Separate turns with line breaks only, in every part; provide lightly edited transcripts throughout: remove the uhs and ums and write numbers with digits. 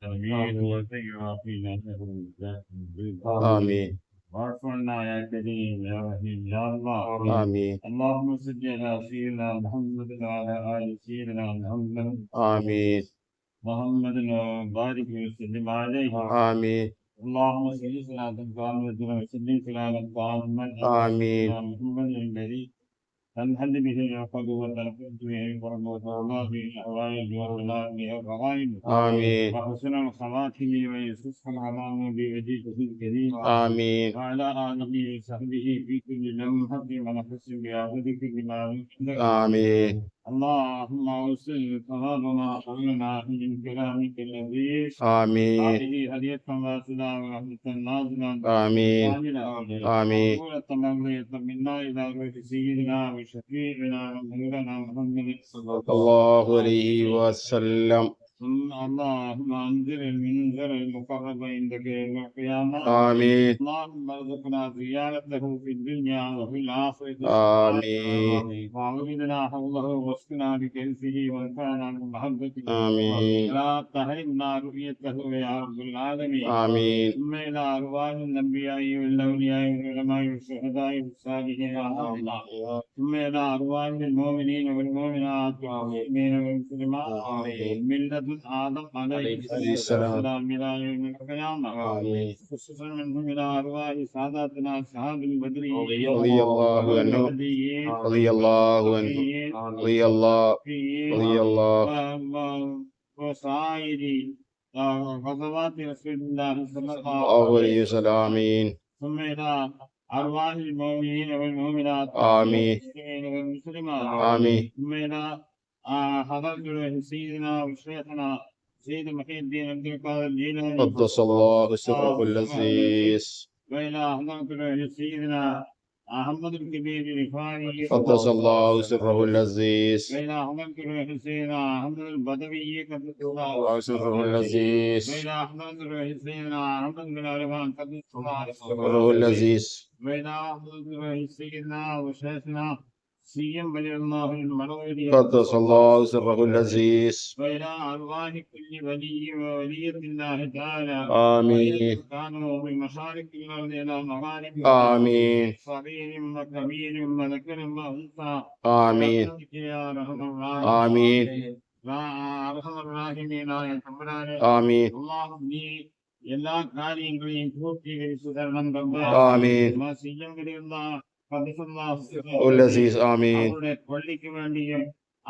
آمين
واعف عنا يا كريم يا رحيم يا الله.
آمين
اللهم صل على سيدنا محمد وعلى آل سيدنا محمد
آمين
وبارك وسلم عليه.
آمين
اللهم صل صلاة كاملة وسلم سلاما تاما
آمين
على محمد الذي تنحل به العقد وتنفذ به الكرب وتعلى به الحوائج والبلاء به الرغائب.
آمين
وحسن الخواتم ويسوس الغمام بوجهه الكريم.
آمين
وعلى آله وصحبه في كل لمحة ونفس بعبدك بما عندك.
آمين
اللهم اوصل ثوابنا حولنا من كلامك اللذيذ.
آمين
هذه هدية واصلة ورحمة نازلة.
آمين آمين
مقبولة مرضية منا إلى روح سيدنا وشفيعنا ونورنا محمد صلى
الله عليه وسلم.
اللهم انزل المنزل المقرب عندك يوم القيامة.
آمين
اللهم ارزقنا زيارته في الدنيا وفي الآخرة.
آمين
وأعوذنا حوله واسقنا بكنفه وانفعنا بمحبته.
آمين
لا تحرمنا رؤيته يا رب العالمين.
آمين
ثم إلى أرواح الأنبياء والأولياء والعلماء والشهداء والصالحين يا الله. ثم إلى أرواح المؤمنين والمؤمنات والمسلمين والمسلمات من لدن آدم عليه السلام إلى يوم القيامة. خصوصا منهم إلى أرواح ساداتنا أصحاب البدر
رضي الله عنه رضي الله عنه رضي الله رضي الله
وسائر غزوات رسول الله صلى الله
عليه وسلم. آمين
ثم إلى أرواح المؤمنين والمؤمنات
آمين
والمسلمين والمسلمات.
آمين
ثم إلى حضرة سيدنا وشيخنا سيد محي الدين عبد القادر الجيلاني
قدس الله سره العزيز.
وإلى حضرة سيدنا أحمد الكبير الرفاعي
قدس الله سره العزيز.
وإلى حضرة سيدنا أحمد البدوي قدس الله
سره العزيز.
وإلى حضرة سيدنا أحمد بن عرفان قدس الله
سره العزيز.
وإلى حضرة سيدنا وشيخنا سيم ولي الله المروري
قدس الله سره العزيز.
وإلى أرواح كل ولي وولية الله تعالى.
آمين
كانوا بمشارق الأرض إلى مغارب.
آمين
صغير وكبير وذكر وأنثى.
آمين
يا رحم الراحمين.
آمين
يا أرحم الراحمين يا تمران.
آمين
اللهم എല്ലാ കാര്യങ്ങളെയും പൂർത്തീകരിച്ചു തരണം.
ആമീൻ.
العزيز
آمين
അവരുടെ പള്ളിക്ക് വേണ്ടിയും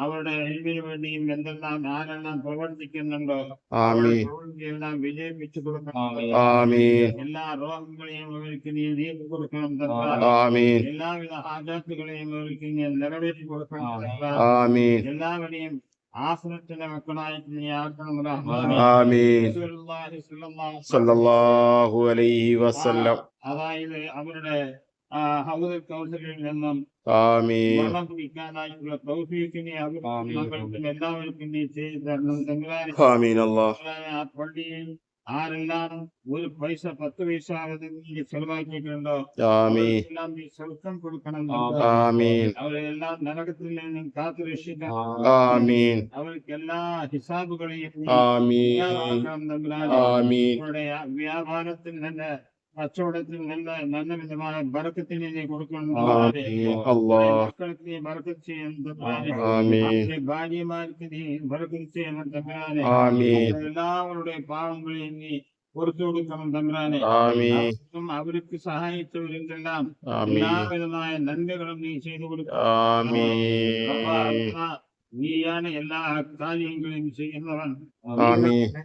അവരുടെ എൽമിന് വേണ്ടിയും എന്തെല്ലാം ആരെല്ലാം പ്രവർത്തിക്കുന്നുണ്ടോ
ആമീൻ
എല്ലാം വിജയിപ്പിച്ചു കൊടുക്കണം.
ആമീൻ
എല്ലാ രോഗങ്ങളെയും അവർക്ക് നീ നീക്കി കൊടുക്കണം.
ആമീൻ
എല്ലാവിധ ആചാരങ്ങളെയും അവർക്ക് നീ നിറവേറ്റി കൊടുക്കണം.
ആമീൻ
എല്ലാവരെയും ആശ്രയത്തിന്റെ മക്കളായിട്ട് നീ ആക്കണം.
ആമീൻ സല്ലല്ലാഹു അലൈഹി വസല്ലം.
അതായത് അവരുടെ ഹൗദുൽ കൗസറിൽ നിന്നും
ആമീൻ
വെള്ളം കുടിക്കാനായിട്ടുള്ള തൗഫീഖിനെ അവർക്ക് എല്ലാവർക്കും നീ ചെയ്തു തരണം.
ആമീൻ അല്ലാഹ്.
ആ പള്ളിയിൽ ആരെല്ലാം ഒരു പൈസ 10 പൈസ നീ ചെലവാക്കിയിട്ടുണ്ടോ
ആമീൻ
എല്ലാം നീ സ്വർഗം കൊടുക്കണം.
ആമീൻ
അവരെല്ലാം നരകത്തിൽ നിന്നും കാത്തു രക്ഷിക്കണം.
ആമീൻ
അവർക്ക് എല്ലാ ഹിസാബുകളെയും
ആമീൻ ആമീൻ
അവരുടെ വ്യാപാരത്തിൽ നിന്ന് കച്ചവടത്തിൽ നല്ല വിധമായ ബർക്കത്തിനെ നീ കൊടുക്കണം. മക്കൾക്ക് നീ ബർക്കത്ത് ചെയ്യണം. ഭാര്യമാർക്ക് നീ ബർക്കത്ത് ചെയ്യണം. എല്ലാവരുടെ പാവങ്ങളെയും നീ പുറത്തു കൊടുക്കണം. തമ്പുരാനെ അവർക്ക് സഹായിച്ചവരെല്ലാം എല്ലാവിധമായ നന്മകളും നീ ചെയ്തു കൊടുക്കണം. നീയാണ് എല്ലാ കാര്യങ്ങളും ചെയ്യുന്നവൻ.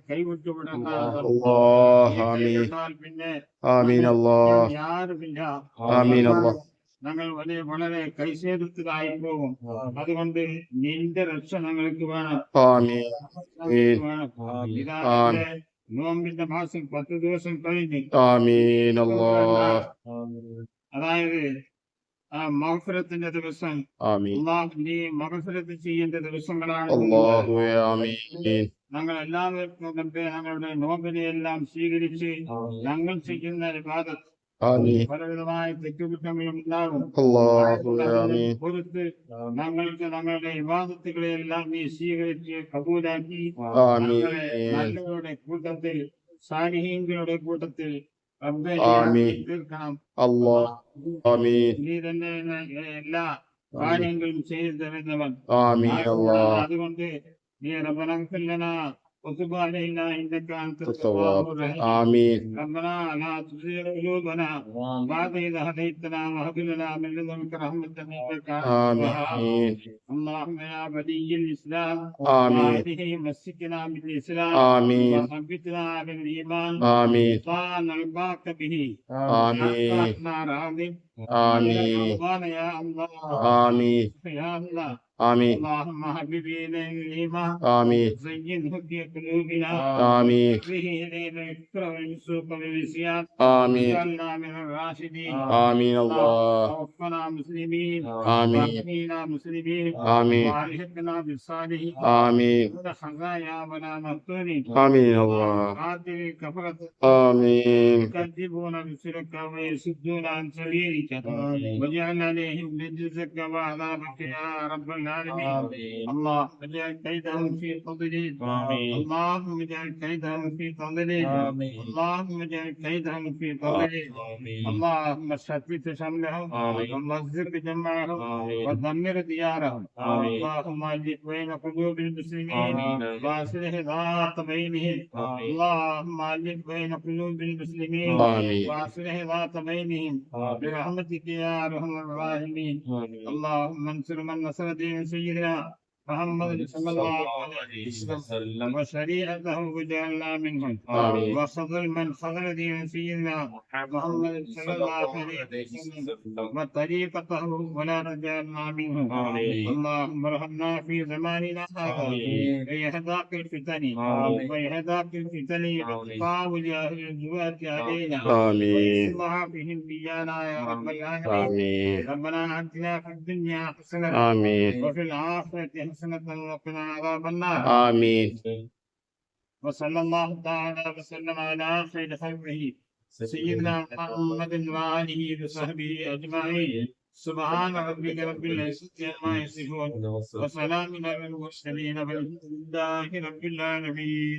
കൈവിട്ടുവിടാൻ പിന്നെ യാരുമില്ല. ഞങ്ങൾ വളരെ കൈസേതത്തിലായി പോകും. അതുകൊണ്ട് നിന്റെ രക്ഷ ഞങ്ങൾക്ക് വേണം. നോമ്പിന്റെ മാസം 10 ദിവസം കഴിഞ്ഞ് അതായത് മഗ്ഫിറത്തിന്റെ ദിവസം നീ മഗ്ഫിറത്ത് ചെയ്യേണ്ട ദിവസങ്ങളാണ്. ഞങ്ങൾ എല്ലാവർക്കും ഞങ്ങളുടെ നോമ്പിനെ എല്ലാം സ്വീകരിച്ച് ഞങ്ങൾ ചെയ്യുന്ന ഇബാദത്ത്
ആമീൻ.
പലവിധമായ തെറ്റുകുറ്റങ്ങളും ഉണ്ടാകും.
അല്ലാഹുവേ ആമീൻ.
കൊടുത്ത് ഞങ്ങൾക്ക് ഞങ്ങളുടെ വിവാദത്തുകളെ എല്ലാം നീ സ്വീകരിച്ച് കബൂലാക്കി
ആമീൻ.
ഞങ്ങളെ നല്ലവരുടെ കൂട്ടത്തിൽ സാലിഹീങ്ങളുടെ കൂട്ടത്തിൽ റബ്ബേ
ആമീൻ.
തീർക്കണം.
അല്ലാഹ് ആമീൻ.
നീ തന്നെ എല്ലാ കാര്യങ്ങളും ചെയ്തു തരുന്നവൻ.
ആമീൻ അല്ലാഹ്.
അതുകൊണ്ട് നീ റബ്ബനാ ലനാ وتب علينا إنك أنت
التواب.
التواب الرحيم.
آمين.
ربنا لا تزغ قلوبنا بعد إذ هديتنا وهب لنا من لدنك رحمة إنك أنت الوهاب.
آمين.
اللهم يا ولي الإسلام
آمين.
وعليه مسكنا بالإسلام
آمين.
وثبتنا بالإيمان
آمين.
ونرضاك به.
آمين.
احنا راضي.
آمين.
يا الله.
آمين.
يا الله.
آمين.
اللهم حبب إلينا الإيمان.
آمين.
زينه في قلوبنا.
آمين.
به إلينا الكفر والفسوق والعصيان.
آمين.
واجعلنا من الراشدين.
آمين الله.
توفنا مسلمين.
آمين.
واحينا مسلمين.
آمين.
والحقنا بالصالحين.
آمين.
خزايا ولا مفتونين.
آمين الله.
قاتل الكفرة
آمين.
يكذبون رسلك ويصدون عن سبيلك. واجعل عليهم رجزك وعذابك يا رب العالمين. اللهم اجعل كيدهم في تضليل. اللهم اجعل كيدهم في تضليل. اللهم اجعل كيدهم في تضليل. اللهم شتت شملهم ومزق جمعهم ودمر ديارهم. اللهم الف بين قلوب المسلمين واصلح ذات بينهم. اللهم الف بين قلوب المسلمين واصلح ذات بينهم برحمتك يا ارحم الراحمين. اللهم انصر من نصر دين سيدنا محمد صلى الله عليه وسلم وشريعته وجعلنا منهم. وخذل من خذل دين سيدنا محمد صلى الله عليه وسلم وطريقته ولا تجعلنا منهم. اللهم ارحمنا في زماننا هذا بإحداق الفتن وإحداق الفتن وإقام أهل الجوات علينا وإصلاحهم بيانا يا رب العالمين. ربنا آتنا في الدنيا حسنة وفي الآخرة حسنة وقنا عذاب النار.
آمين.
وصلى الله تعالى وسلم على خير خلقه سيدنا محمد وآله وصحبه أجمعين. سبحان ربك رب العزة عما يصفون وسلام على المرسلين والحمد لله رب العالمين.